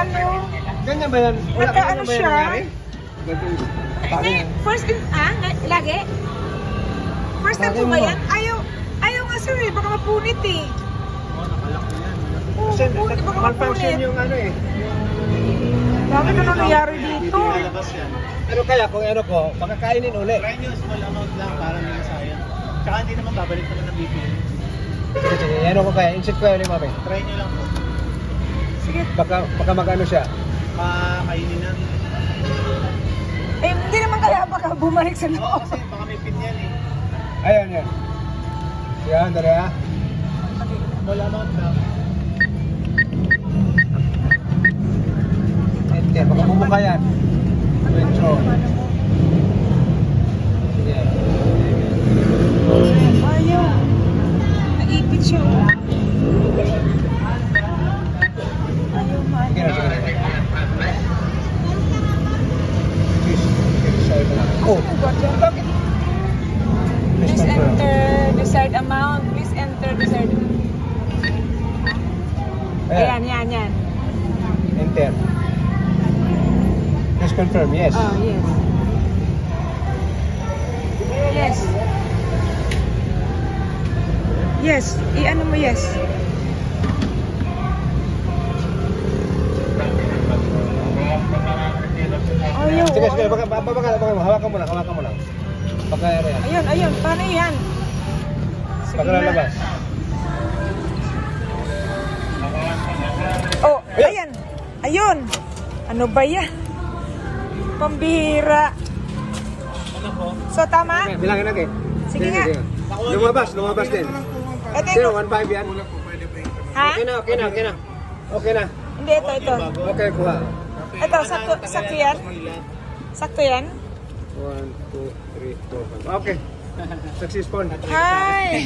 ano. Ganyan ba yan? Wala ka Naka-ano ba yan siya? nangyari? First din, lagi? First time po ba yan? Ayaw nga sir eh, baka mapunit eh. Oo, Kasi mapunit, baka malfunction mapunit. yung ano eh. Bakit na nangyayari dito? Ano kaya kung ano ko, makakainin ulit. Try nyo small amount lang para hindi masayang. Tsaka hindi naman babalik naman ng BPL. Sige, ano ko kaya, insert ko yun yung mami. Try nyo lang po. Sige. Baka mag-ano siya. Kainin na. Eh, hindi naman kaya baka bumalik sa Oo, loob. kasi baka may pin yan eh. Ayan, yan. Yan, dali ha. Small amount lang. Enter, baka bumuka yan. Intro. Sige. Ayaw. Naipit siya. Ayaw man. Sige na, sige na. Oh, bakit? Please enter desired amount. Please enter desired. Ayan, yan. Enter. Please confirm, yes. Oh, yes. Yes. Yes. I-ano mo yes. Ayaw. Sige, baka mo. Hawakan mo lang. Baka yan. Ayun. Paano yan? Sige Baka na. lalabas. Oh, ayan. Ayun. Ano ba yan? Pambihira. Ano po? So, tama? Okay, bilangin natin. Sige nga. Lumabas din. Ito Sino, yung... 1.5 yan? Ha? Okay na. Hindi, ito. Okay, kuha. Ito, sakto yan? Sakto yan? 1, 2, 3, 4, 5. Okay. Successful. Hi!